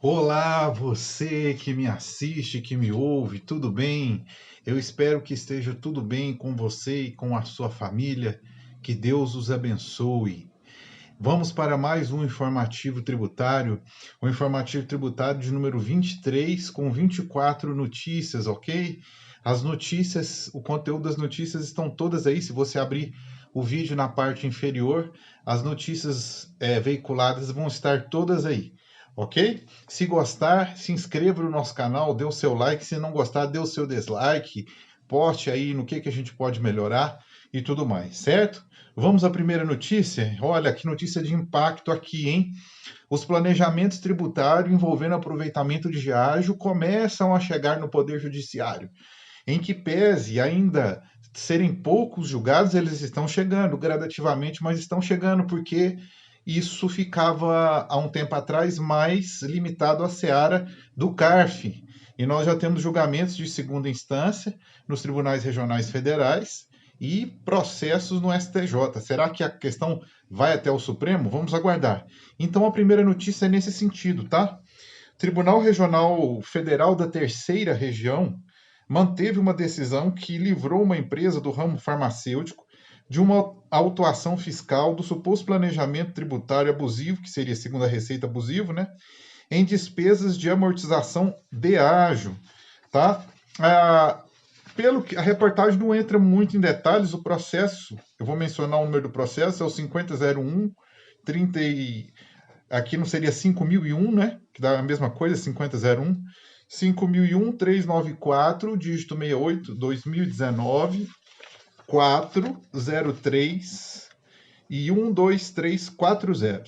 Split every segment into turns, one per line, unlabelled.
Olá, você que me assiste, que me ouve, tudo bem? Eu espero que esteja tudo bem com você e com a sua família. Que Deus os abençoe. Vamos para mais um informativo tributário, o informativo tributário de número 23, com 24 notícias, ok? As notícias, o conteúdo das notícias estão todas aí. Se você abrir o vídeo na parte inferior, as notícias veiculadas vão estar todas aí, ok? Se gostar, se inscreva no nosso canal, dê o seu like. Se não gostar, dê o seu dislike, poste aí no que a gente pode melhorar e tudo mais, certo? Vamos à primeira notícia? Olha, que notícia de impacto aqui, hein? Os planejamentos tributários envolvendo aproveitamento de ágio começam a chegar no Poder Judiciário. Em que pese ainda serem poucos julgados, eles estão chegando gradativamente, mas estão chegando porque isso ficava há um tempo atrás mais limitado à seara do CARF. E nós já temos julgamentos de segunda instância nos tribunais regionais federais e processos no STJ. Será que a questão vai até o Supremo? Vamos aguardar. Então a primeira notícia é nesse sentido, tá? Tribunal Regional Federal da Terceira Região manteve uma decisão que livrou uma empresa do ramo farmacêutico de uma autuação fiscal do suposto planejamento tributário abusivo, que seria, segundo a Receita, abusivo, né? Em despesas de amortização de ágio, tá? Pelo que a reportagem não entra muito em detalhes, o processo, eu vou mencionar o número do processo, é o 5001 30 aqui não seria 5001, né? Que dá a mesma coisa, 5001. 5001 394, dígito 68, 2019, 403 e 12340.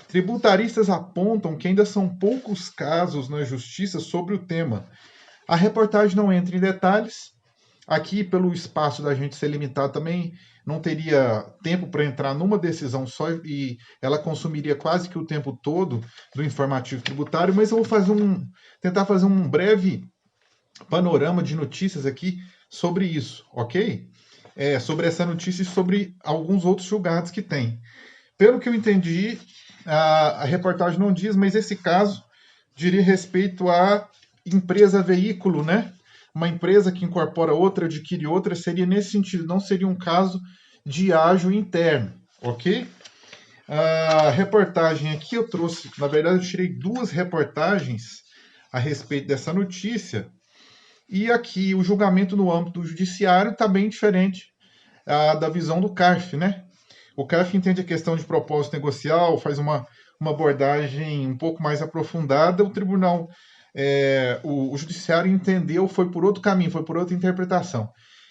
Tributaristas apontam que ainda são poucos casos na justiça sobre o tema. A reportagem não entra em detalhes. Aqui, pelo espaço da gente ser limitado, também não teria tempo para entrar numa decisão só e ela consumiria quase que o tempo todo do informativo tributário, mas eu vou tentar fazer um breve panorama de notícias aqui sobre isso, ok? Sobre essa notícia e sobre alguns outros julgados que tem. Pelo que eu entendi, a reportagem não diz, mas esse caso diria respeito à empresa veículo, né? Uma empresa que incorpora outra, adquire outra, seria nesse sentido, não seria um caso de ágio interno, ok? A reportagem aqui eu trouxe, na verdade eu tirei duas reportagens a respeito dessa notícia, e aqui o julgamento no âmbito do judiciário está bem diferente da visão do CARF, né? O CARF entende a questão de propósito negocial, faz uma abordagem um pouco mais aprofundada. O tribunal, o judiciário entendeu, foi por outro caminho, foi por outra interpretação.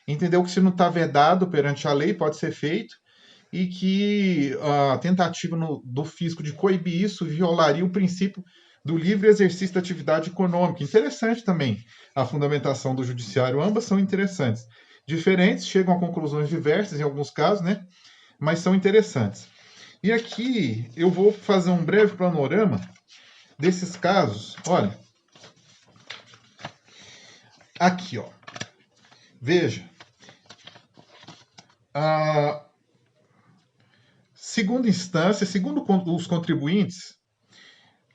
Entendeu que se não está vedado perante a lei, pode ser feito, e que a tentativa do fisco de coibir isso violaria o princípio do livre exercício da atividade econômica. Interessante também a fundamentação do judiciário, ambas são interessantes. Diferentes, chegam a conclusões diversas em alguns casos, né? Mas são interessantes. E aqui eu vou fazer um breve panorama desses casos. Olha, aqui, ó. Veja. A segunda instância, segundo os contribuintes,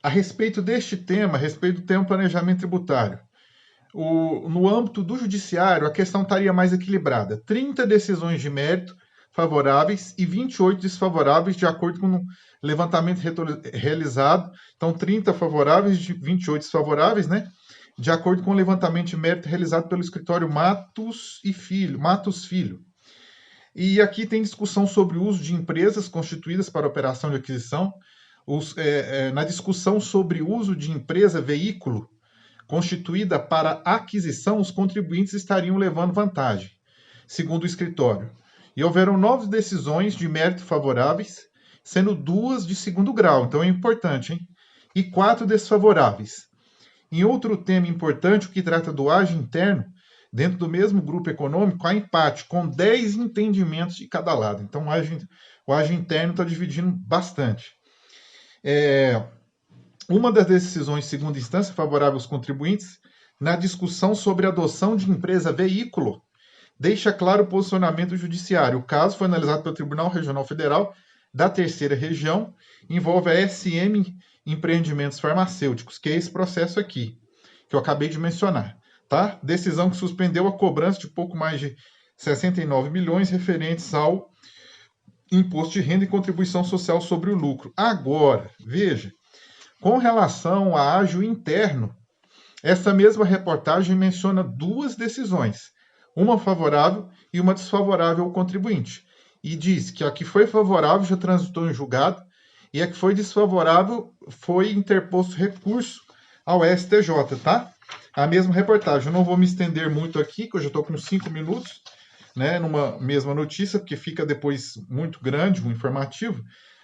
a respeito deste tema, a respeito do tema planejamento tributário, no âmbito do judiciário, a questão estaria mais equilibrada. 30 decisões de mérito favoráveis e 28 desfavoráveis, de acordo com o levantamento realizado. Então, 30 favoráveis e 28 desfavoráveis, né? De acordo com o levantamento de mérito realizado pelo escritório Matos Filho. E aqui tem discussão sobre o uso de empresas constituídas para operação de aquisição. Na discussão sobre o uso de empresa veículo constituída para aquisição, os contribuintes estariam levando vantagem, segundo o escritório. E houveram 9 decisões de mérito favoráveis, sendo 2 de segundo grau, então é importante, hein? E 4 desfavoráveis. Em outro tema importante, o que trata do ágio interno, dentro do mesmo grupo econômico, há empate, com 10 entendimentos de cada lado. Então, o ágio interno está dividindo bastante. Uma das decisões de segunda instância favorável aos contribuintes, na discussão sobre a adoção de empresa veículo, deixa claro o posicionamento judiciário. O caso foi analisado pelo Tribunal Regional Federal da terceira região envolve a SM Empreendimentos Farmacêuticos, que é esse processo aqui, que eu acabei de mencionar. Tá? Decisão que suspendeu a cobrança de pouco mais de 69 milhões referentes ao imposto de renda e contribuição social sobre o lucro. Agora, veja, com relação a ágio interno, essa mesma reportagem menciona duas decisões, uma favorável e uma desfavorável ao contribuinte. E diz que a que foi favorável já transitou em julgado e a que foi desfavorável foi interposto recurso ao STJ, tá? A mesma reportagem. Eu não vou me estender muito aqui, que eu já estou com 5 minutos, né, numa mesma notícia, porque fica depois muito grande, um informativo.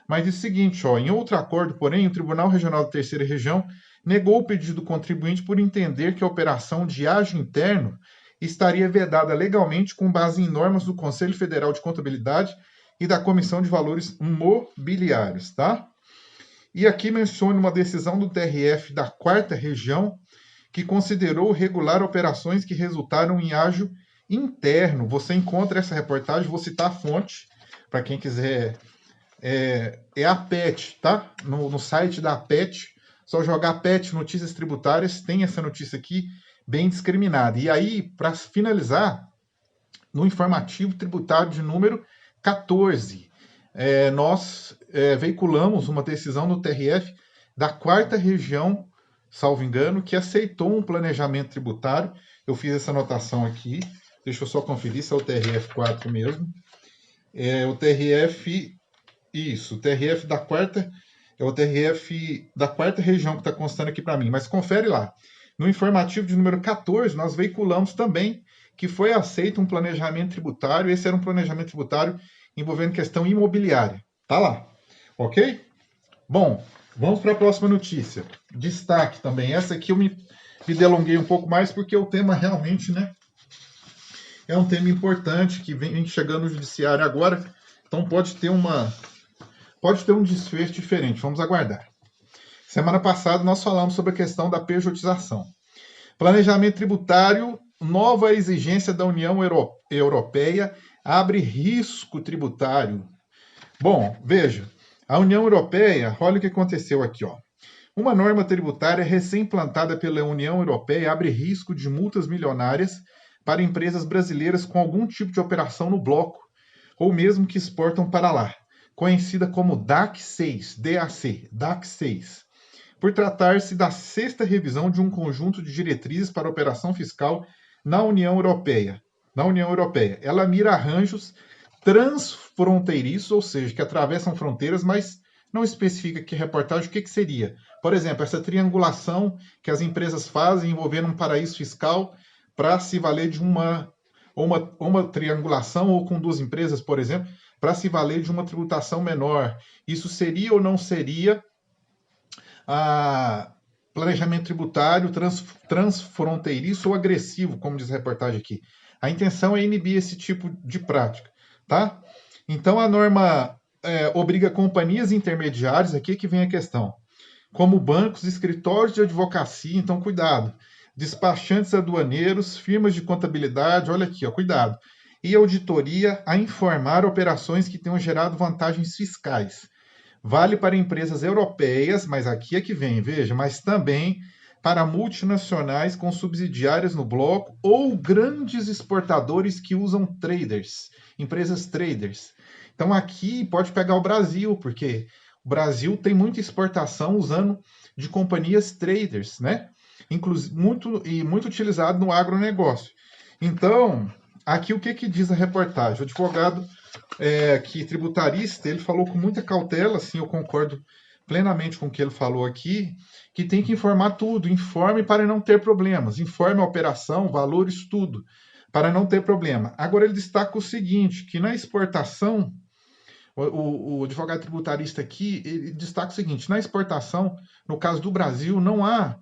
Mas diz o seguinte, ó, em outro acordo, porém, o Tribunal Regional da Terceira Região negou o pedido do contribuinte por entender que a operação de ágio interno estaria vedada legalmente com base em normas do Conselho Federal de Contabilidade e da Comissão de Valores Mobiliários, tá? E aqui menciona uma decisão do TRF da 4ª Região que considerou regular operações que resultaram em ágio interno. Você encontra essa reportagem, vou citar a fonte, para quem quiser, é a PET, tá? No site da PET, só jogar PET Notícias Tributárias, tem essa notícia aqui bem discriminada. E aí, para finalizar, no informativo tributário de número 14, nós veiculamos uma decisão no TRF da 4ª Região, salvo engano, que aceitou um planejamento tributário. Eu fiz essa anotação aqui, deixa eu só conferir se é o TRF 4 mesmo. É o TRF, isso, o TRF da 4ª, é o TRF da 4ª Região que está constando aqui para mim, mas confere lá. No informativo de número 14, nós veiculamos também que foi aceito um planejamento tributário, esse era um planejamento tributário envolvendo questão imobiliária. Tá lá, ok? Bom, vamos para a próxima notícia. Destaque também, essa aqui eu me delonguei um pouco mais, porque o tema realmente, né, é um tema importante que vem chegando no judiciário agora, então pode ter um desfecho diferente, vamos aguardar. Semana passada nós falamos sobre a questão da pejotização. Planejamento tributário, nova exigência da União Europeia abre risco tributário. Bom, veja, a União Europeia, olha o que aconteceu aqui, ó. Uma norma tributária recém-implantada pela União Europeia abre risco de multas milionárias para empresas brasileiras com algum tipo de operação no bloco, ou mesmo que exportam para lá, conhecida como DAC 6, DAC 6. Por tratar-se da 6ª revisão de um conjunto de diretrizes para operação fiscal na União Europeia. Ela mira arranjos transfronteiriços, ou seja, que atravessam fronteiras, mas não especifica que reportagem, o que seria. Por exemplo, essa triangulação que as empresas fazem envolvendo um paraíso fiscal para se valer de uma triangulação, ou com duas empresas, por exemplo, para se valer de uma tributação menor. Isso seria ou não seria planejamento tributário transfronteiriço ou agressivo, como diz a reportagem aqui. A intenção é inibir esse tipo de prática, tá? Então, a norma obriga companhias intermediárias, aqui que vem a questão, como bancos, escritórios de advocacia, então cuidado, despachantes aduaneiros, firmas de contabilidade, olha aqui, ó, cuidado, e auditoria a informar operações que tenham gerado vantagens fiscais. Vale para empresas europeias, mas aqui é que vem, veja, mas também para multinacionais com subsidiárias no bloco ou grandes exportadores que usam traders, empresas traders. Então aqui pode pegar o Brasil, porque o Brasil tem muita exportação usando de companhias traders, né? Inclusive, muito utilizado no agronegócio. Então, aqui o que diz a reportagem? O advogado que tributarista, ele falou com muita cautela, assim, eu concordo plenamente com o que ele falou aqui, que tem que informar tudo, informe para não ter problemas, informe a operação, valores, tudo, para não ter problema. Agora ele destaca o seguinte, que na exportação, o advogado tributarista aqui, ele destaca o seguinte, na exportação, no caso do Brasil, não há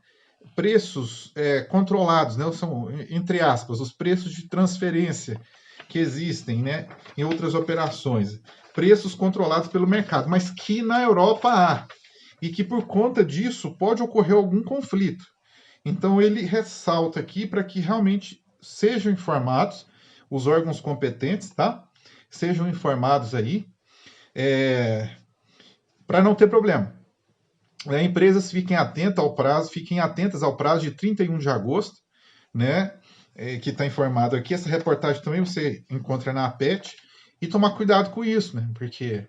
preços controlados, né? São, entre aspas, os preços de transferência que existem, né, em outras operações, preços controlados pelo mercado, mas que na Europa há, e que por conta disso pode ocorrer algum conflito. Então ele ressalta aqui para que realmente sejam informados os órgãos competentes, tá? Sejam informados aí, para não ter problema. Empresas fiquem atentas ao prazo de 31 de agosto, né? Que está informado aqui. Essa reportagem também você encontra na APET, e tomar cuidado com isso, né? Porque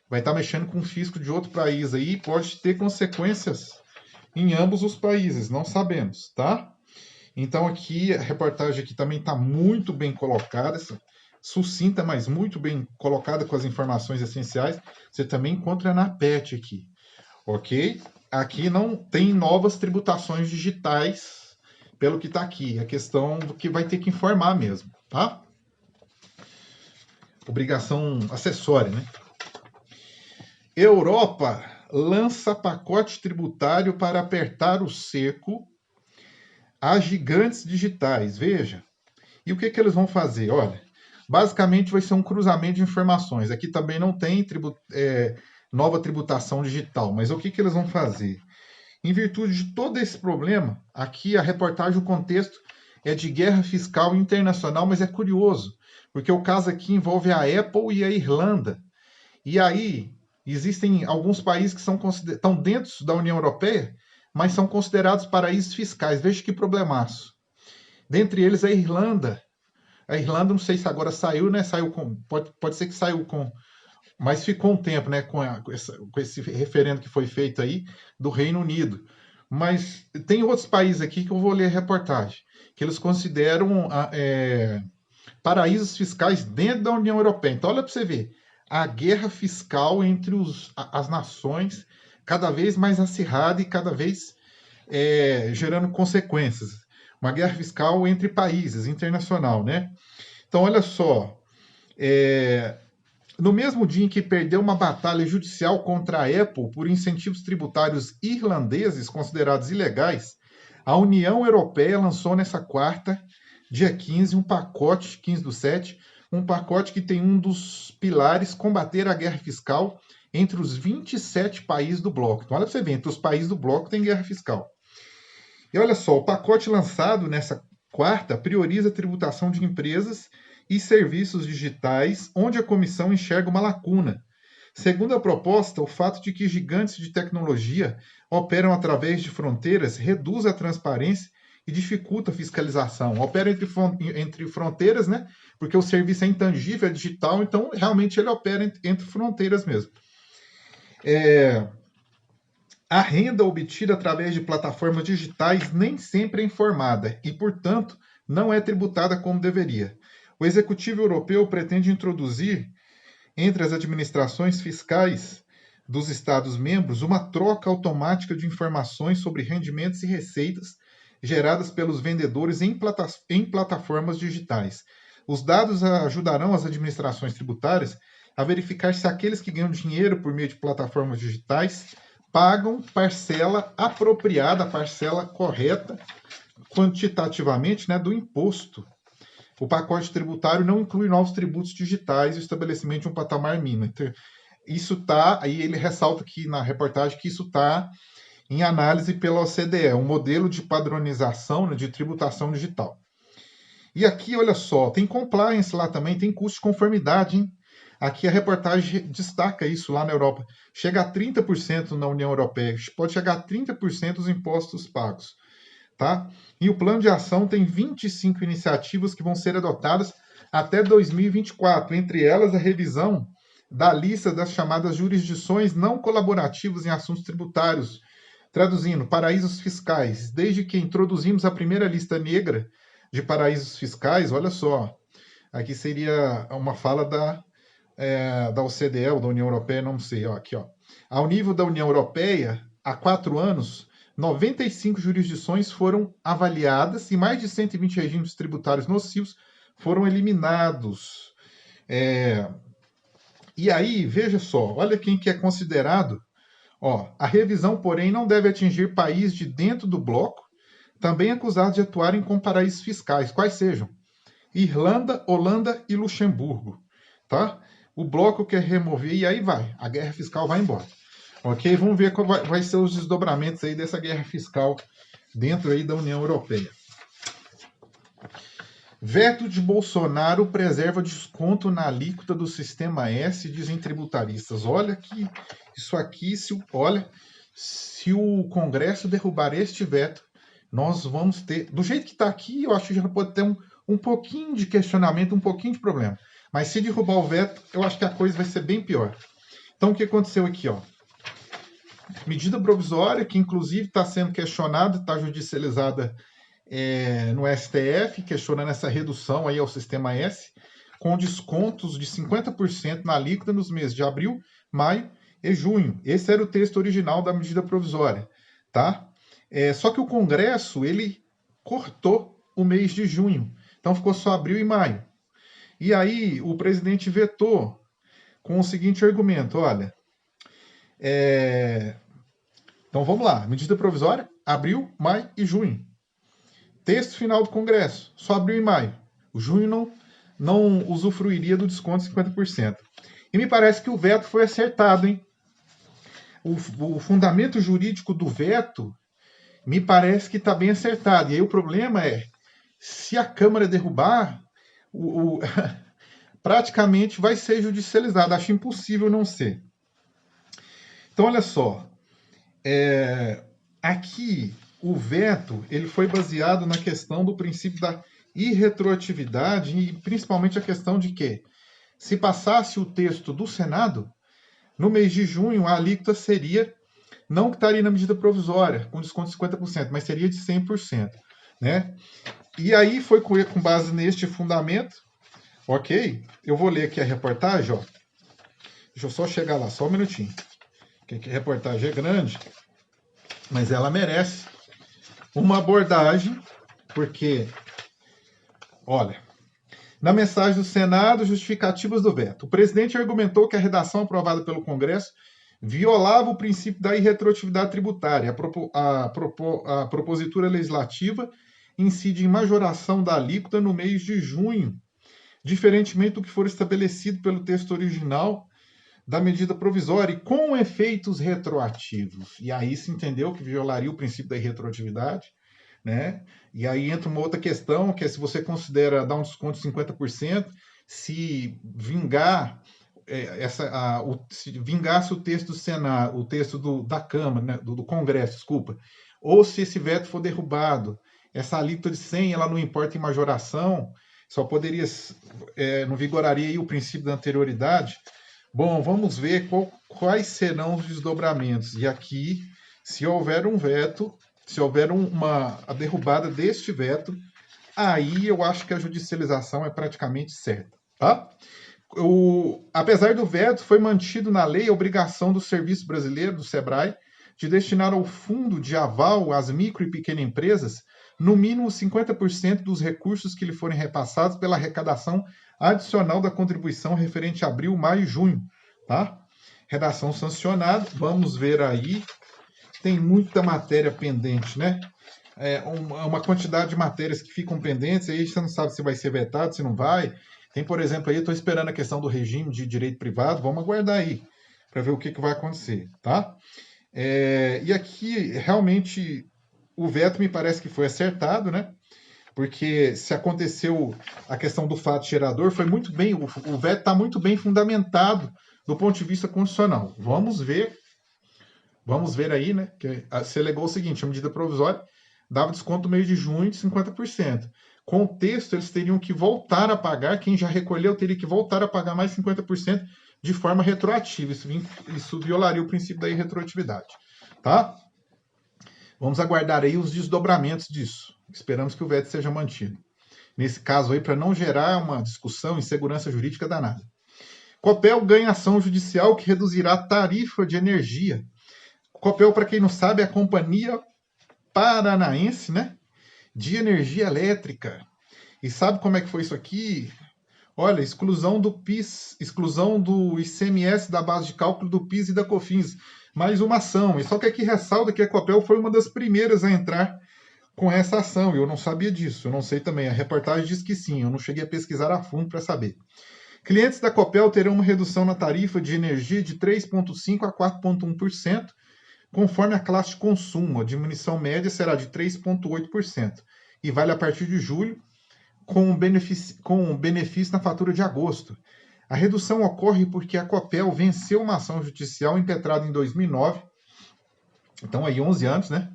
vai estar mexendo com o fisco de outro país aí e pode ter consequências em ambos os países, não sabemos, tá? Então aqui a reportagem aqui também está muito bem colocada, sucinta, mas muito bem colocada com as informações essenciais. Você também encontra na PET aqui, ok? Aqui não tem novas tributações digitais, pelo que está aqui. É questão do que vai ter que informar mesmo, tá? Obrigação acessória, né? Europa lança pacote tributário para apertar o cerco a gigantes digitais. Veja. E o que eles vão fazer? Olha, basicamente vai ser um cruzamento de informações. Aqui também não tem nova tributação digital, mas o que eles vão fazer? Em virtude de todo esse problema, aqui a reportagem, o contexto é de guerra fiscal internacional, mas é curioso, porque o caso aqui envolve a Apple e a Irlanda. E aí, existem alguns países que estão dentro da União Europeia, mas são considerados paraísos fiscais. Veja que problemaço. Dentre eles, a Irlanda. A Irlanda, não sei se agora saiu, né? Pode ser que saiu com... Mas ficou um tempo, né? Com esse referendo que foi feito aí do Reino Unido. Mas tem outros países aqui que eu vou ler a reportagem, que eles consideram paraísos fiscais dentro da União Europeia. Então, olha para você ver. A guerra fiscal entre as nações cada vez mais acirrada e cada vez gerando consequências. Uma guerra fiscal entre países, internacional, né? Então, olha só. No mesmo dia em que perdeu uma batalha judicial contra a Apple por incentivos tributários irlandeses considerados ilegais, a União Europeia lançou nessa quarta, dia 15, um pacote, 15/7, um pacote que tem um dos pilares combater a guerra fiscal entre os 27 países do bloco. Então, olha para você ver, entre os países do bloco tem guerra fiscal. E olha só, o pacote lançado nessa quarta prioriza a tributação de empresas e serviços digitais, onde a comissão enxerga uma lacuna. Segundo a proposta, o fato de que gigantes de tecnologia operam através de fronteiras reduz a transparência e dificulta a fiscalização. Opera entre fronteiras, né? Porque o serviço é intangível, é digital, então realmente ele opera entre fronteiras mesmo. A renda obtida através de plataformas digitais nem sempre é informada e, portanto, não é tributada como deveria. O Executivo Europeu pretende introduzir entre as administrações fiscais dos Estados-membros uma troca automática de informações sobre rendimentos e receitas geradas pelos vendedores em plataformas digitais. Os dados ajudarão as administrações tributárias a verificar se aqueles que ganham dinheiro por meio de plataformas digitais pagam parcela apropriada, parcela correta, quantitativamente, né, do imposto. O pacote tributário não inclui novos tributos digitais e o estabelecimento de um patamar mínimo. Então, isso está, aí ele ressalta aqui na reportagem que isso está em análise pela OCDE, um modelo de padronização, né, de tributação digital. E aqui, olha só, tem compliance lá também, tem custo de conformidade, hein? Aqui a reportagem destaca isso lá na Europa. Chega a 30% na União Europeia, pode chegar a 30% dos impostos pagos. Tá? E o plano de ação tem 25 iniciativas que vão ser adotadas até 2024, entre elas a revisão da lista das chamadas jurisdições não colaborativas em assuntos tributários, traduzindo, paraísos fiscais. Desde que introduzimos a primeira lista negra de paraísos fiscais, olha só, aqui seria uma fala da OCDE ou da União Europeia, não sei, ó, aqui, ó. Ao nível da União Europeia, há 4 anos, 95 jurisdições foram avaliadas e mais de 120 regimes tributários nocivos foram eliminados. E aí, veja só, olha quem que é considerado. Ó, a revisão, porém, não deve atingir países de dentro do bloco, também acusados de atuarem com paraísos fiscais, quais sejam Irlanda, Holanda e Luxemburgo. Tá? O bloco quer remover e aí vai, a guerra fiscal vai embora. Ok? Vamos ver qual vai ser os desdobramentos aí dessa guerra fiscal dentro aí da União Europeia. Veto de Bolsonaro preserva desconto na alíquota do Sistema S, dizem tributaristas. Olha que isso aqui, se o Congresso derrubar este veto, nós vamos ter, do jeito que está aqui, eu acho que já pode ter um pouquinho de questionamento, um pouquinho de problema. Mas se derrubar o veto, eu acho que a coisa vai ser bem pior. Então, o que aconteceu aqui? Medida provisória, que inclusive está sendo questionada, está judicializada no STF, questionando essa redução aí ao Sistema S, com descontos de 50% na alíquota nos meses de abril, maio e junho. Esse era o texto original da medida provisória, tá? Só que o Congresso, ele cortou o mês de junho, então ficou só abril e maio. E aí o presidente vetou com o seguinte argumento, olha, então vamos lá, medida provisória, abril, maio e junho. Texto final do Congresso, só abril e maio. O junho não usufruiria do desconto de 50%. E me parece que o veto foi acertado, hein? O fundamento jurídico do veto me parece que está bem acertado. E aí o problema é, se a Câmara derrubar, praticamente vai ser judicializado. Acho impossível não ser. Então, olha só. Aqui, o veto ele foi baseado na questão do princípio da irretroatividade e principalmente a questão de que, se passasse o texto do Senado, no mês de junho a alíquota seria, não que estaria na medida provisória, com desconto de 50%, mas seria de 100%. Né? E aí foi com base neste fundamento, ok? Eu vou ler aqui a reportagem, ó. Deixa eu só chegar lá, só um minutinho. Que a reportagem é grande, mas ela merece uma abordagem, porque, olha, na mensagem do Senado, justificativas do veto. O presidente argumentou que a redação aprovada pelo Congresso violava o princípio da irretroatividade tributária. A propositura legislativa incide em majoração da alíquota no mês de junho, diferentemente do que for estabelecido pelo texto original da medida provisória e com efeitos retroativos. E aí se entendeu que violaria o princípio da irretroatividade, né? E aí entra uma outra questão, que é se você considera dar um desconto de 50%, se vingar se vingasse o texto do Senado, o texto da Câmara, né, do Congresso, desculpa, ou se esse veto for derrubado, essa alíquota de 100 ela não importa em majoração, só poderia, não vigoraria aí o princípio da anterioridade. Bom, vamos ver quais serão os desdobramentos. E aqui, se houver um veto, se houver a derrubada deste veto, aí eu acho que a judicialização é praticamente certa. Tá? Apesar do veto, foi mantido na lei a obrigação do Serviço Brasileiro, do SEBRAE, de destinar ao fundo de aval às micro e pequenas empresas no mínimo 50% dos recursos que lhe forem repassados pela arrecadação adicional da contribuição referente a abril, maio e junho. Tá? Redação sancionada, vamos ver aí. Tem muita matéria pendente, né? Uma quantidade de matérias que ficam pendentes, aí você não sabe se vai ser vetado, se não vai. Tem, por exemplo, aí, eu estou esperando a questão do regime de direito privado, vamos aguardar aí, para ver o que vai acontecer, tá? E aqui, realmente, o veto me parece que foi acertado, né? Porque se aconteceu a questão do fato gerador, foi muito bem, o veto está muito bem fundamentado do ponto de vista constitucional. Vamos ver aí, né? Que se alegou o seguinte: a medida provisória dava desconto no mês de junho de 50%. Com o texto, eles teriam que voltar a pagar, quem já recolheu teria que voltar a pagar mais 50% de forma retroativa. Isso violaria o princípio da irretroatividade. Tá? Vamos aguardar aí os desdobramentos disso. Esperamos que o veto seja mantido. Nesse caso aí, para não gerar uma discussão em segurança jurídica danada. Copel ganha ação judicial que reduzirá a tarifa de energia. Copel, para quem não sabe, é a Companhia Paranaense, né, de Energia Elétrica. E sabe como é que foi isso aqui? Olha, exclusão do PIS, exclusão do ICMS da base de cálculo do PIS e da COFINS. Mais uma ação. E só que aqui ressalta que a Copel foi uma das primeiras a entrar com essa ação. Eu não sabia disso, eu não sei também. A reportagem diz que sim, eu não cheguei a pesquisar a fundo para saber. Clientes da Copel terão uma redução na tarifa de energia de 3,5% a 4,1%, conforme a classe de consumo. A diminuição média será de 3,8% e vale a partir de julho, com benefício na fatura de agosto. A redução ocorre porque a Copel venceu uma ação judicial impetrada em 2009, então aí 11 anos, né?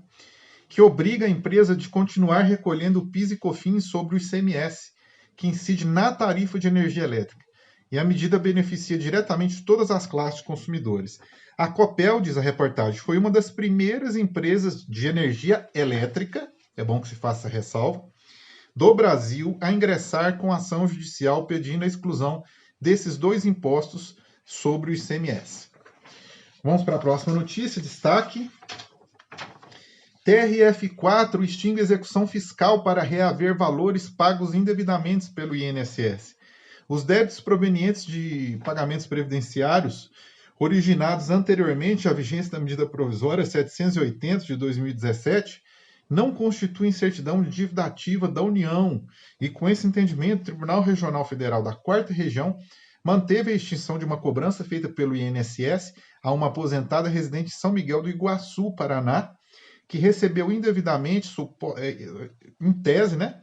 Que obriga a empresa de continuar recolhendo o PIS e COFINS sobre o ICMS, que incide na tarifa de energia elétrica. E a medida beneficia diretamente todas as classes de consumidores. A Copel, diz a reportagem, foi uma das primeiras empresas de energia elétrica, é bom que se faça ressalva, do Brasil a ingressar com ação judicial pedindo a exclusão desses dois impostos sobre o ICMS. Vamos para a próxima notícia, destaque. TRF4 extingue execução fiscal para reaver valores pagos indevidamente pelo INSS. Os débitos provenientes de pagamentos previdenciários originados anteriormente à vigência da medida provisória 780 de 2017 não constituem certidão de dívida ativa da União e, com esse entendimento, o Tribunal Regional Federal da 4ª Região manteve a extinção de uma cobrança feita pelo INSS a uma aposentada residente em São Miguel do Iguaçu, Paraná, que recebeu indevidamente, em tese, né,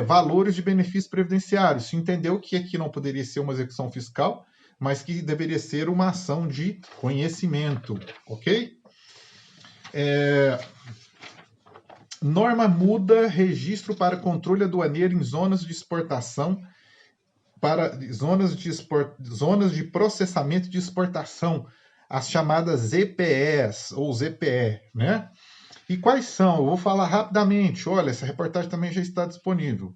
valores de benefícios previdenciários. Se entendeu que aqui não poderia ser uma execução fiscal, mas que deveria ser uma ação de conhecimento, ok? Norma muda registro para controle aduaneiro em zonas de exportação, para zonas de processamento de exportação, as chamadas EPEs ou ZPE, né? E quais são? Eu vou falar rapidamente. Olha, essa reportagem também já está disponível.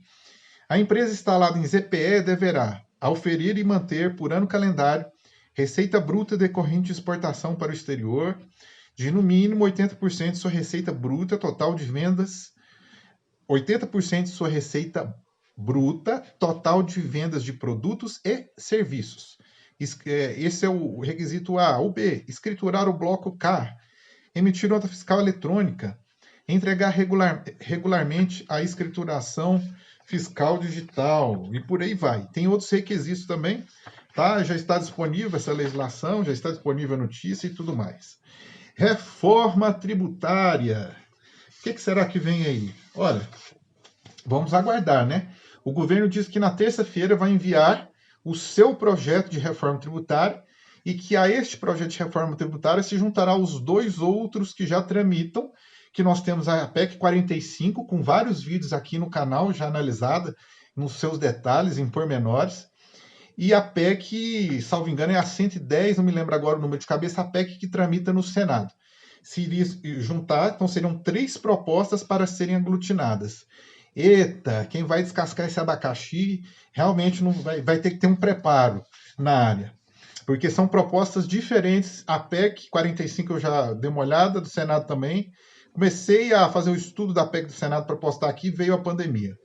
A empresa instalada em ZPE deverá auferir e manter por ano calendário receita bruta decorrente de exportação para o exterior de no mínimo 80% de sua receita bruta total de vendas, 80% de sua receita bruta total de vendas de produtos e serviços. Esse é o requisito A. O B, escriturar o bloco K, emitir nota fiscal eletrônica, entregar regularmente a escrituração fiscal digital e por aí vai. Tem outros requisitos também, tá? Já está disponível essa legislação, já está disponível a notícia e tudo mais. Reforma tributária. O que será que vem aí? Olha, vamos aguardar, né? O governo diz que na terça-feira vai enviar o seu projeto de reforma tributária e que a este projeto de reforma tributária se juntará os dois outros que já tramitam, que nós temos a PEC 45, com vários vídeos aqui no canal já analisada nos seus detalhes, em pormenores, e a PEC, salvo engano, é a 110, não me lembro agora o número de cabeça, a PEC que tramita no Senado. Se iria juntar, então seriam 3 propostas para serem aglutinadas. Eita, quem vai descascar esse abacaxi realmente não vai ter que ter um preparo na área, porque são propostas diferentes. A PEC 45 eu já dei uma olhada, do Senado também. Comecei a fazer o estudo da PEC do Senado para postar aqui, veio a pandemia.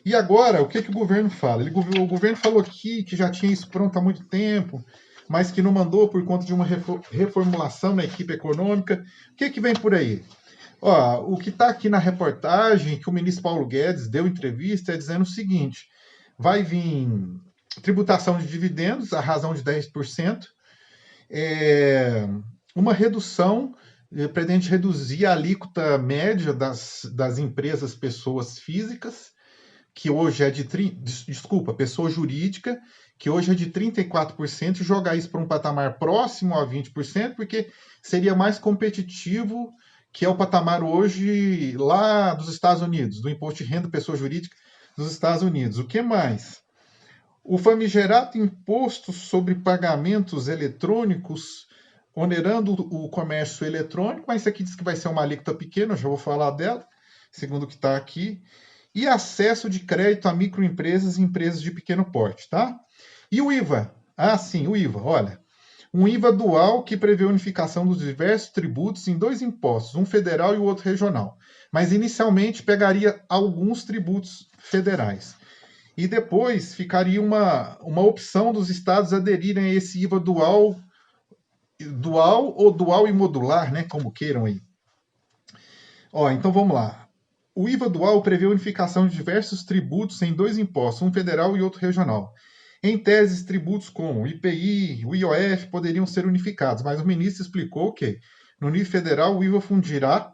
E agora, o que o governo fala? O governo falou aqui que já tinha isso pronto há muito tempo, mas que não mandou por conta de uma reformulação na equipe econômica. O que vem por aí? Ó, o que está aqui na reportagem, que o ministro Paulo Guedes deu entrevista, é dizendo o seguinte: vai vir tributação de dividendos, a razão de 10%, uma redução, pretende reduzir a alíquota média das empresas pessoas físicas, que hoje é de pessoa jurídica, que hoje é de 34%, e jogar isso para um patamar próximo a 20%, porque seria mais competitivo, que é o patamar hoje lá dos Estados Unidos, do imposto de renda pessoa jurídica dos Estados Unidos. O que mais? O famigerado imposto sobre pagamentos eletrônicos, onerando o comércio eletrônico, mas isso aqui diz que vai ser uma alíquota pequena, eu já vou falar dela, segundo o que está aqui. E acesso de crédito a microempresas e empresas de pequeno porte, tá? E o IVA? Ah, sim, o IVA, olha. Um IVA dual que prevê a unificação dos diversos tributos em 2 impostos, um federal e o outro regional. Mas inicialmente pegaria alguns tributos federais. E depois ficaria uma opção dos estados aderirem a esse IVA dual ou dual e modular, né? Como queiram aí. Ó, então vamos lá. O IVA dual prevê a unificação de diversos tributos em 2 impostos, um federal e outro regional. Em tese, tributos como o IPI, o IOF poderiam ser unificados, mas o ministro explicou que, no nível federal, o IVA fundirá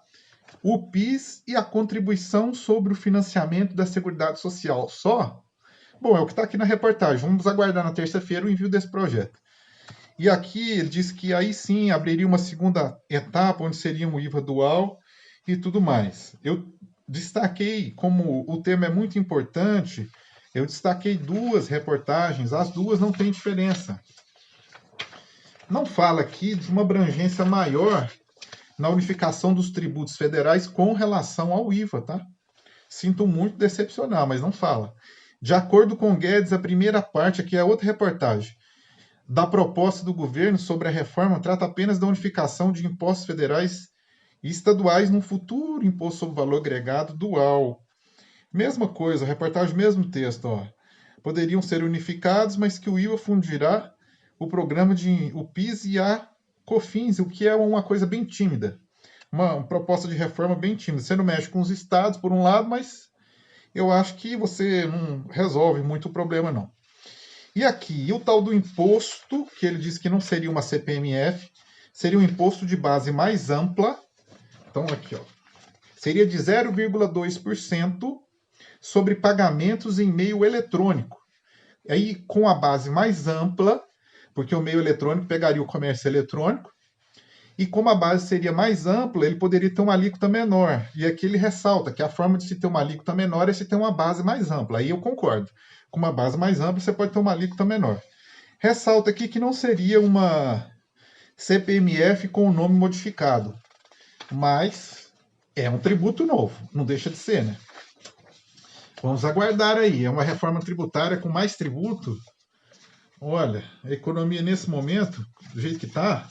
o PIS e a contribuição sobre o financiamento da Seguridade Social. Só? Bom, é o que está aqui na reportagem. Vamos aguardar na terça-feira o envio desse projeto. E aqui ele diz que aí sim abriria uma segunda etapa, onde seria um IVA dual e tudo mais. Eu destaquei, como o tema é muito importante, eu destaquei duas reportagens, as duas não têm diferença. Não fala aqui de uma abrangência maior na unificação dos tributos federais com relação ao IVA, tá? Sinto muito decepcionar, mas não fala. De acordo com Guedes, a primeira parte, aqui é outra reportagem, da proposta do governo sobre a reforma trata apenas da unificação de impostos federais e estaduais num futuro imposto sobre valor agregado dual. Mesma coisa, reportagem, mesmo texto, ó. Poderiam ser unificados, mas que o IVA fundirá o programa de o PIS e a COFINS, o que é uma coisa bem tímida. Uma proposta de reforma bem tímida. Você não mexe com os estados, por um lado, mas eu acho que você não resolve muito o problema, não. E aqui, o tal do imposto, que ele diz que não seria uma CPMF, seria um imposto de base mais ampla. Então, aqui, ó, seria de 0,2% sobre pagamentos em meio eletrônico. Aí, com a base mais ampla, porque o meio eletrônico pegaria o comércio eletrônico, e como a base seria mais ampla, ele poderia ter uma alíquota menor. E aqui ele ressalta que a forma de se ter uma alíquota menor é se ter uma base mais ampla. Aí eu concordo. Com uma base mais ampla, você pode ter uma alíquota menor. Ressalta aqui que não seria uma CPMF com o nome modificado, mas é um tributo novo, não deixa de ser, né? Vamos aguardar aí. É uma reforma tributária com mais tributo. Olha, a economia nesse momento, do jeito que está,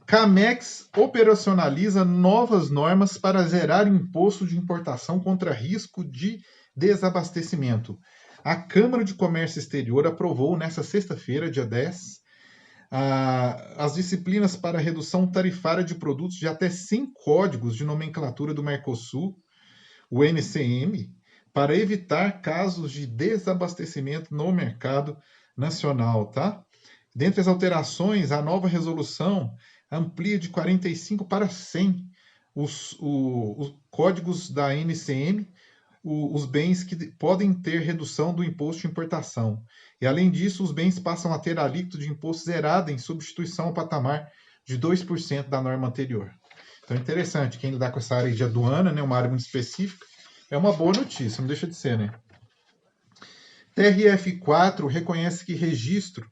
Camex operacionaliza novas normas para zerar imposto de importação contra risco de desabastecimento. A Câmara de Comércio Exterior aprovou nesta sexta-feira, dia 10, as disciplinas para redução tarifária de produtos de até 100 códigos de nomenclatura do Mercosul, o NCM, para evitar casos de desabastecimento no mercado nacional, tá? Dentre as alterações, a nova resolução amplia de 45 para 100 os códigos da NCM, os bens que podem ter redução do imposto de importação. E, além disso, os bens passam a ter a alíquota de imposto zerada em substituição ao patamar de 2% da norma anterior. Então, é interessante, quem lidar com essa área de aduana, né, uma área muito específica, é uma boa notícia, não deixa de ser, né? TRF4 reconhece que registro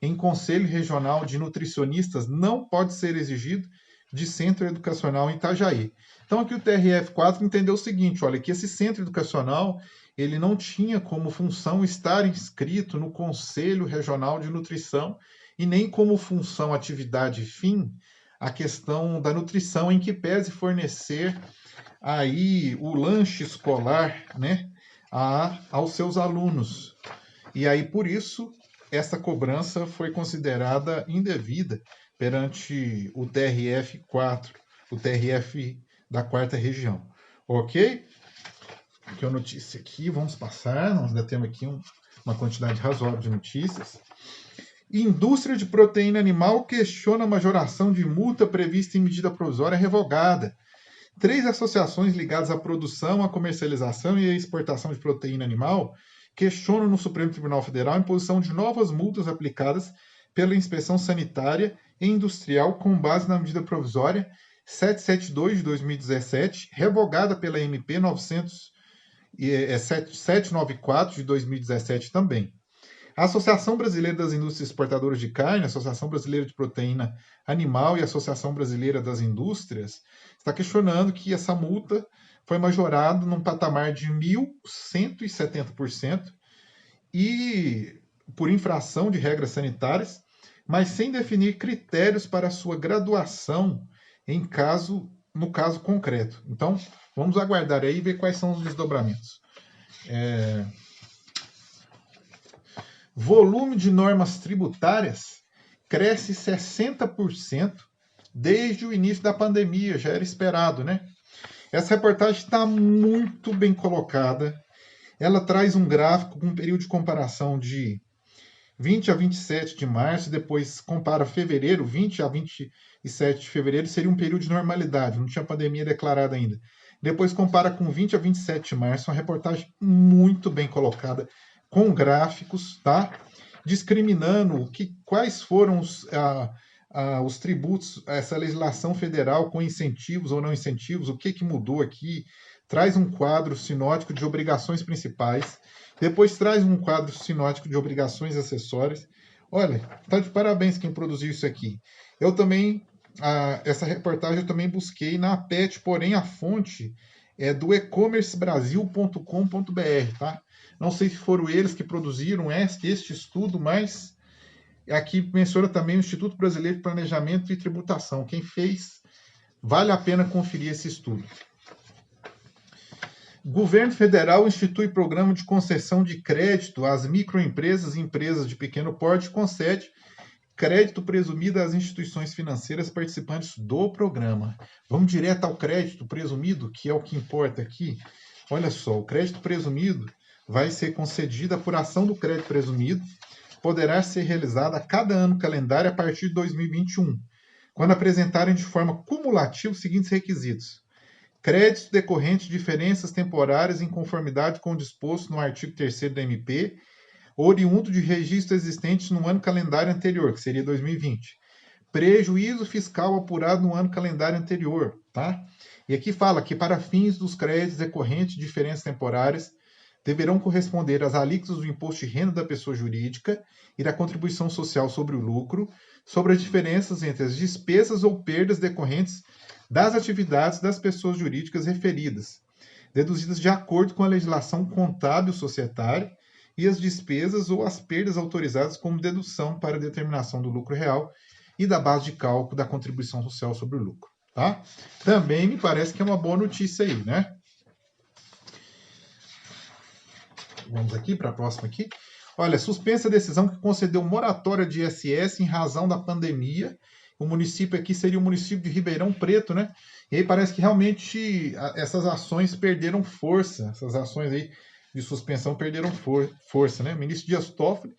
em Conselho Regional de Nutricionistas não pode ser exigido de Centro Educacional em Itajaí. Então aqui o TRF4 entendeu o seguinte, olha, que esse Centro Educacional ele não tinha como função estar inscrito no Conselho Regional de Nutrição e nem como função, atividade fim, a questão da nutrição, em que pese fornecer aí o lanche escolar, né, aos seus alunos. E aí, por isso, essa cobrança foi considerada indevida perante o TRF4, o TRF da 4ª Região. Ok? Aqui é a notícia aqui, vamos passar, nós ainda temos aqui uma quantidade razoável de notícias. Indústria de proteína animal questiona a majoração de multa prevista em medida provisória revogada. 3 associações ligadas à produção, à comercialização e à exportação de proteína animal questionam no Supremo Tribunal Federal a imposição de novas multas aplicadas pela Inspeção Sanitária e Industrial com base na medida provisória 772 de 2017, revogada pela MP 794 de 2017 também. A Associação Brasileira das Indústrias Exportadoras de Carne, a Associação Brasileira de Proteína Animal e a Associação Brasileira das Indústrias está questionando que essa multa foi majorada num patamar de 1.170% e por infração de regras sanitárias, mas sem definir critérios para sua graduação no caso concreto. Então, vamos aguardar aí e ver quais são os desdobramentos. Volume de normas tributárias cresce 60% desde o início da pandemia, já era esperado, né? Essa reportagem está muito bem colocada. Ela traz um gráfico com um período de comparação de 20 a 27 de março, depois compara fevereiro, 20 a 27 de fevereiro, seria um período de normalidade, não tinha pandemia declarada ainda. Depois compara com 20 a 27 de março, uma reportagem muito bem colocada, com gráficos, tá? Discriminando quais foram os tributos, essa legislação federal com incentivos ou não incentivos, o que mudou aqui, traz um quadro sinótico de obrigações principais, depois traz um quadro sinótico de obrigações acessórias. Olha, tá de parabéns quem produziu isso aqui. Eu também, essa reportagem eu também busquei na PET, porém a fonte é do ecommercebrasil.com.br, tá? Não sei se foram eles que produziram este estudo, mas aqui menciona também o Instituto Brasileiro de Planejamento e Tributação. Quem fez, vale a pena conferir esse estudo. Governo federal institui programa de concessão de crédito às microempresas e empresas de pequeno porte e concede crédito presumido às instituições financeiras participantes do programa. Vamos direto ao crédito presumido, que é o que importa aqui. Olha só, o crédito presumido vai ser concedido, a apuração do crédito presumido poderá ser realizada a cada ano calendário a partir de 2021, quando apresentarem de forma cumulativa os seguintes requisitos: créditos decorrentes de diferenças temporárias em conformidade com o disposto no artigo 3º da MP, oriundo de registro existente no ano calendário anterior, que seria 2020. Prejuízo fiscal apurado no ano calendário anterior, tá? E aqui fala que para fins dos créditos decorrentes de diferenças temporárias, deverão corresponder às alíquotas do imposto de renda da pessoa jurídica e da contribuição social sobre o lucro, sobre as diferenças entre as despesas ou perdas decorrentes das atividades das pessoas jurídicas referidas, deduzidas de acordo com a legislação contábil societária, e as despesas ou as perdas autorizadas como dedução para a determinação do lucro real e da base de cálculo da contribuição social sobre o lucro. Tá? Também me parece que é uma boa notícia aí, né? Vamos aqui para a próxima aqui. Olha, suspensa a decisão que concedeu moratória de ISS em razão da pandemia. O município aqui seria o município de Ribeirão Preto, né? E aí parece que realmente essas ações perderam força. Essas ações aí de suspensão perderam força, né? O ministro Dias Toffoli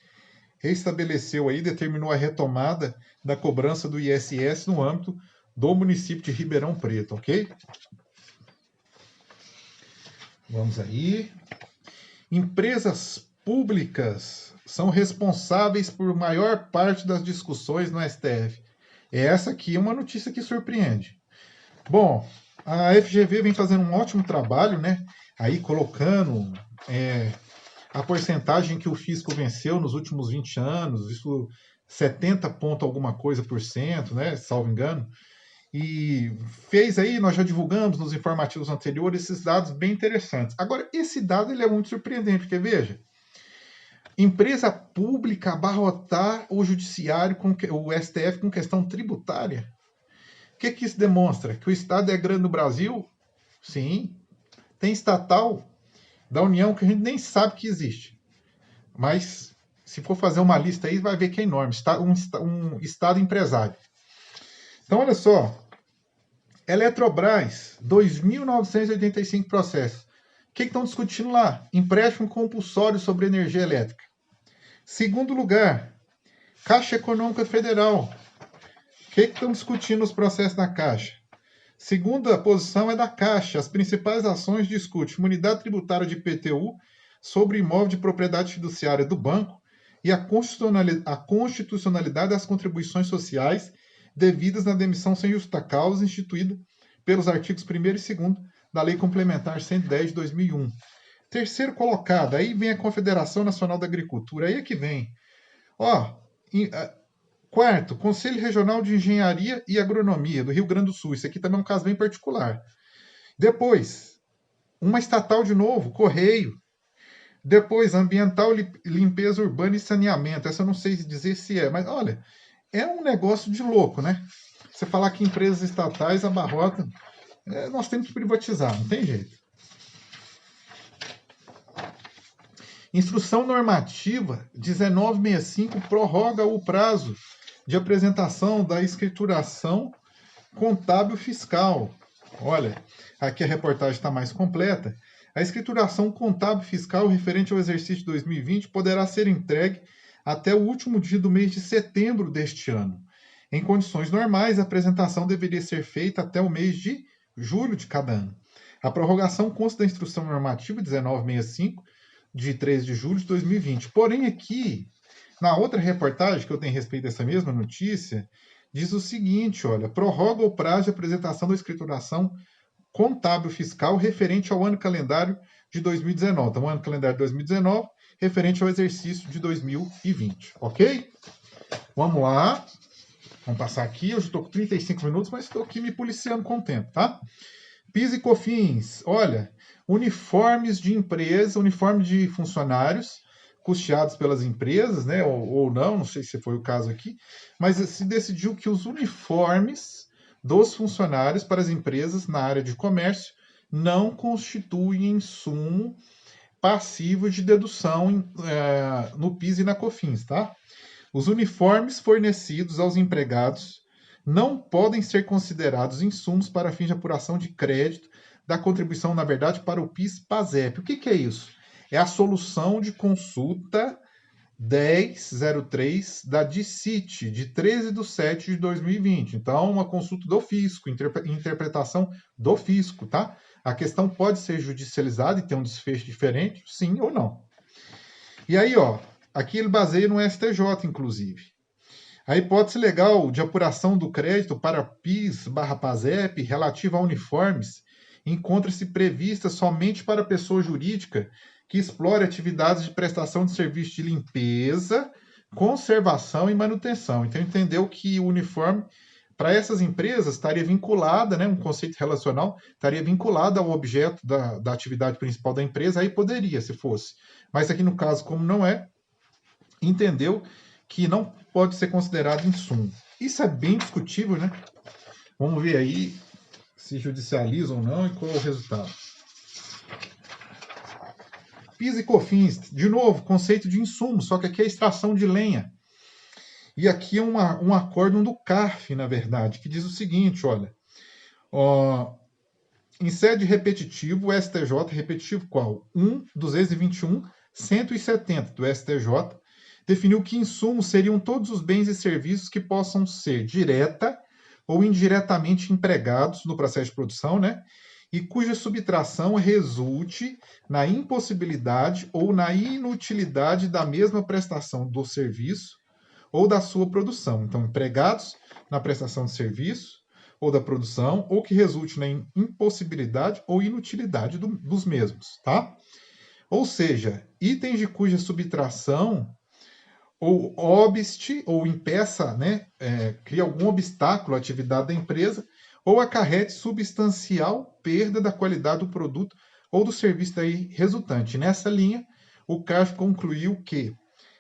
restabeleceu aí, determinou a retomada da cobrança do ISS no âmbito do município de Ribeirão Preto, ok? Vamos aí. Empresas públicas são responsáveis por maior parte das discussões no STF. Essa aqui é uma notícia que surpreende. Bom, a FGV vem fazendo um ótimo trabalho, né? Aí colocando a porcentagem que o fisco venceu nos últimos 20 anos, isso 70 ponto alguma coisa por cento, né? Salvo engano. E fez aí, nós já divulgamos nos informativos anteriores esses dados bem interessantes. Agora, esse dado ele é muito surpreendente, porque veja, empresa pública abarrotar o judiciário, o STF com questão tributária. O que isso demonstra? Que o Estado é grande no Brasil? Sim. Tem estatal da União que a gente nem sabe que existe. Mas, se for fazer uma lista aí, vai ver que é enorme. Um Estado empresário. Então, olha só. Eletrobras, 2.985 processos. O que estão discutindo lá? Empréstimo compulsório sobre energia elétrica. Segundo lugar, Caixa Econômica Federal. O que estão discutindo os processos da Caixa? Segunda posição é da Caixa. As principais ações discutem imunidade tributária de IPTU sobre imóvel de propriedade fiduciária do banco e a constitucionalidade das contribuições sociais devidas na demissão sem justa causa instituída pelos artigos 1º e 2º da Lei Complementar 110 de 2001. Terceiro colocado, aí vem a Confederação Nacional da Agricultura, aí é que vem. Quarto, Conselho Regional de Engenharia e Agronomia do Rio Grande do Sul. Isso aqui também é um caso bem particular. Depois, uma estatal de novo, Correio. Depois, Ambiental, Limpeza Urbana e Saneamento. Essa eu não sei dizer se é, mas olha, é um negócio de louco, né? Você falar que empresas estatais abarrotam, nós temos que privatizar, não tem jeito. Instrução normativa 1965 prorroga o prazo de apresentação da escrituração contábil fiscal. Olha, aqui a reportagem está mais completa. A escrituração contábil fiscal referente ao exercício de 2020 poderá ser entregue até o último dia do mês de setembro deste ano. Em condições normais, a apresentação deveria ser feita até o mês de julho de cada ano. A prorrogação consta da Instrução Normativa 1965, de 13 de julho de 2020. Porém, aqui, na outra reportagem que eu tenho a respeito dessa mesma notícia, diz o seguinte, olha, prorroga o prazo de apresentação da escrituração contábil fiscal referente ao ano calendário de 2019. Então, o ano calendário de 2019, referente ao exercício de 2020, ok? Vamos lá. Vamos passar aqui. Eu já estou com 35 minutos, mas estou aqui me policiando com o tempo, tá? PIS e COFINS. Olha, uniformes de empresa, uniforme de funcionários, custeados pelas empresas, né? Ou não sei se foi o caso aqui, mas se decidiu que os uniformes dos funcionários para as empresas na área de comércio não constituem insumo passivo de dedução no PIS e na COFINS, tá? Os uniformes fornecidos aos empregados não podem ser considerados insumos para fins de apuração de crédito da contribuição, na verdade, para o PIS/PASEP. O que é isso? É a solução de consulta 1003 da DICIT, de 13 de 7 de 2020. Então, uma consulta do fisco, interpretação do fisco, tá? A questão pode ser judicializada e ter um desfecho diferente, sim ou não. E aí, ó, aqui ele baseia no STJ, inclusive. A hipótese legal de apuração do crédito para PIS/PASEP relativa a uniformes encontra-se prevista somente para pessoa jurídica que explore atividades de prestação de serviço de limpeza, conservação e manutenção. Então, entendeu que o uniforme, para essas empresas, estaria vinculada, né, um conceito relacional, estaria vinculado ao objeto da atividade principal da empresa, aí poderia, se fosse. Mas aqui no caso, como não é, entendeu que não pode ser considerado insumo. Isso é bem discutível, né? Vamos ver aí se judicializa ou não e qual é o resultado. PIS e COFINS, de novo, conceito de insumo, só que aqui é extração de lenha. E aqui é um acórdão do CARF, na verdade, que diz o seguinte, olha, em sede repetitivo, o STJ, repetitivo qual? 1.221.170 do STJ, definiu que insumos seriam todos os bens e serviços que possam ser direta ou indiretamente empregados no processo de produção, né? E cuja subtração resulte na impossibilidade ou na inutilidade da mesma prestação do serviço ou da sua produção. Então, empregados na prestação de serviço ou da produção, ou que resulte na impossibilidade ou inutilidade dos mesmos, tá? Ou seja, itens de cuja subtração ou obste, ou impeça, né, cria algum obstáculo à atividade da empresa, ou acarrete substancial perda da qualidade do produto ou do serviço daí resultante. Nessa linha, o CARF concluiu que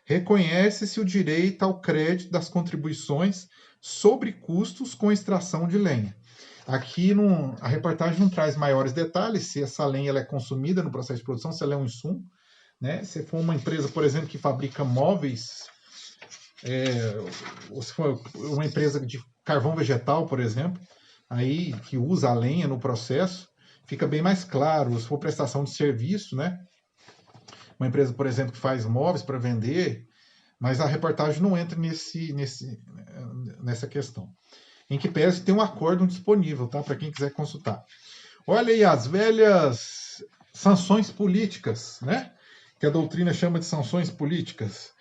reconhece-se o direito ao crédito das contribuições sobre custos com extração de lenha. Aqui a reportagem não traz maiores detalhes, se essa lenha ela é consumida no processo de produção, se ela é um insumo. Né? Se for uma empresa, por exemplo, que fabrica móveis, ou se for uma empresa de carvão vegetal, por exemplo, aí que usa a lenha no processo, fica bem mais claro. Se for prestação de serviço, né? Uma empresa, por exemplo, que faz móveis para vender, mas a reportagem não entra nessa questão. Em que pese tem um acórdão disponível, tá? Para quem quiser consultar. Olha aí as velhas sanções políticas, né? Que a doutrina chama de sanções políticas.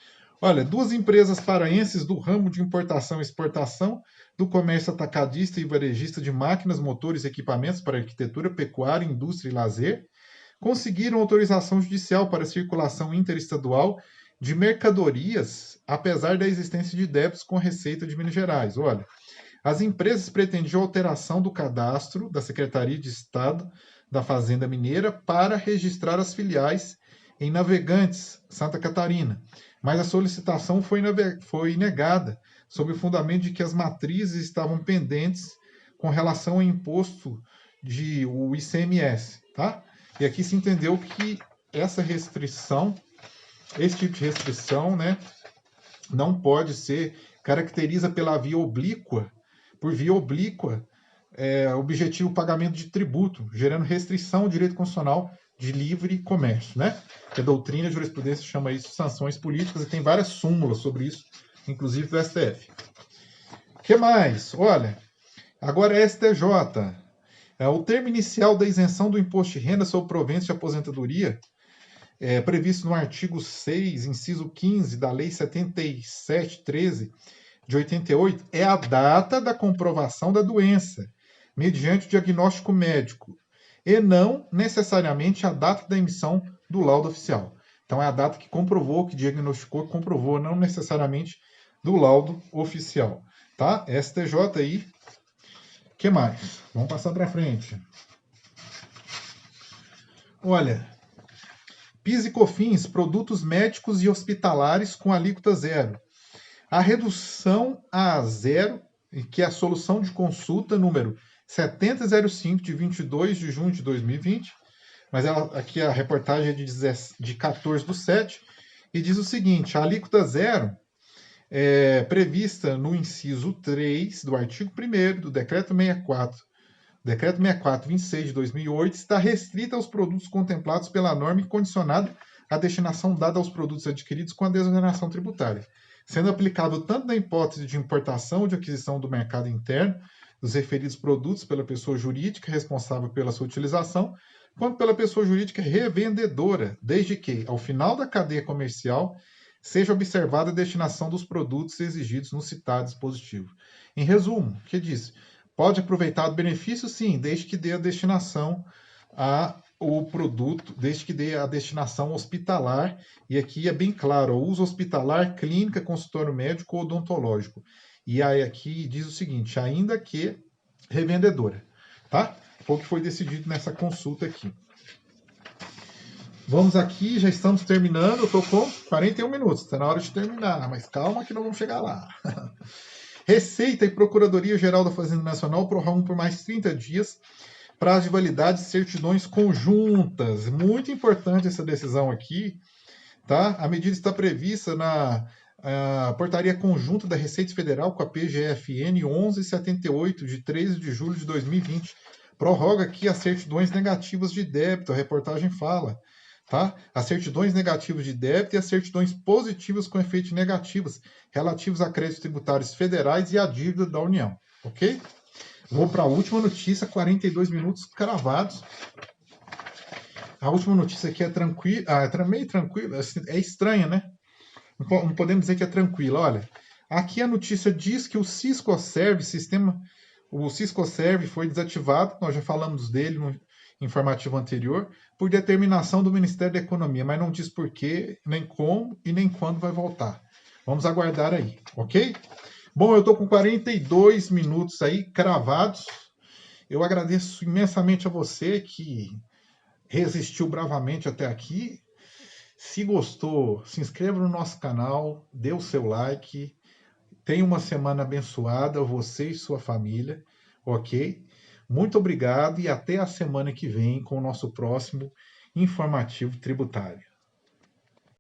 Olha, 2 empresas paraenses do ramo de importação e exportação do comércio atacadista e varejista de máquinas, motores e equipamentos para arquitetura, pecuária, indústria e lazer conseguiram autorização judicial para circulação interestadual de mercadorias, apesar da existência de débitos com a Receita de Minas Gerais. Olha, as empresas pretendiam alteração do cadastro da Secretaria de Estado da Fazenda Mineira para registrar as filiais em Navegantes, Santa Catarina, mas a solicitação foi negada, sob o fundamento de que as matrizes estavam pendentes com relação ao imposto o ICMS, tá? E aqui se entendeu que essa restrição, esse tipo de restrição, né, não pode ser, caracteriza pela via oblíqua, por via oblíqua, objetivo o pagamento de tributo, gerando restrição ao direito constitucional de livre comércio, né? Que a doutrina e a jurisprudência chama isso de sanções políticas e tem várias súmulas sobre isso, inclusive do STF. O que mais? Olha, agora é STJ. O termo inicial da isenção do imposto de renda sobre proventos de aposentadoria previsto no artigo 6, inciso 15 da Lei 7713 de 88, é a data da comprovação da doença, mediante o diagnóstico médico, e não necessariamente a data da emissão do laudo oficial. Então é a data que comprovou, que diagnosticou, que comprovou, não necessariamente do laudo oficial. Tá? STJ aí. O que mais? Vamos passar para frente. Olha, PIS e COFINS, produtos médicos e hospitalares com alíquota zero. A redução a zero, que é a solução de consulta número 7005 de 22 de junho de 2020, mas aqui a reportagem é de 14/7, e diz o seguinte: a alíquota zero é prevista no inciso 3 do artigo 1º do Decreto 64/26 de 2008, está restrita aos produtos contemplados pela norma e condicionada à destinação dada aos produtos adquiridos com a desoneração tributária, sendo aplicável tanto na hipótese de importação ou de aquisição do mercado interno dos referidos produtos pela pessoa jurídica responsável pela sua utilização, quanto pela pessoa jurídica revendedora, desde que, ao final da cadeia comercial, seja observada a destinação dos produtos exigidos no citado dispositivo. Em resumo, o que diz? Pode aproveitar o benefício, sim, desde que dê a destinação ao produto, desde que dê a destinação hospitalar, e aqui é bem claro, o uso hospitalar, clínica, consultório médico ou odontológico. E aí aqui diz o seguinte, ainda que revendedora, tá? Foi o que foi decidido nessa consulta aqui. Vamos aqui, já estamos terminando, eu estou com 41 minutos, está na hora de terminar, mas calma que não vamos chegar lá. Receita e Procuradoria-Geral da Fazenda Nacional prorrogam por mais 30 dias prazo de validade de certidões conjuntas. Muito importante essa decisão aqui, tá? A medida está prevista na portaria conjunta da Receita Federal com a PGFN 1178, de 13 de julho de 2020. Prorroga aqui as certidões negativas de débito, a reportagem fala. Tá? As certidões negativas de débito e as certidões positivas com efeitos negativos, relativos a créditos tributários federais e a dívida da União. Ok? Vou para a última notícia, 42 minutos cravados. A última notícia aqui é tranquila, meio tranquila, é estranha, né? Não podemos dizer que é tranquila. Olha, aqui a notícia diz que o Ciscoserve, o Ciscoserve foi desativado, nós já falamos dele no informativo anterior, por determinação do Ministério da Economia, mas não diz por quê, nem como e nem quando vai voltar. Vamos aguardar aí, ok? Bom, eu estou com 42 minutos aí cravados. Eu agradeço imensamente a você que resistiu bravamente até aqui. Se gostou, se inscreva no nosso canal, dê o seu like. Tenha uma semana abençoada, você e sua família, ok? Muito obrigado e até a semana que vem com o nosso próximo informativo tributário.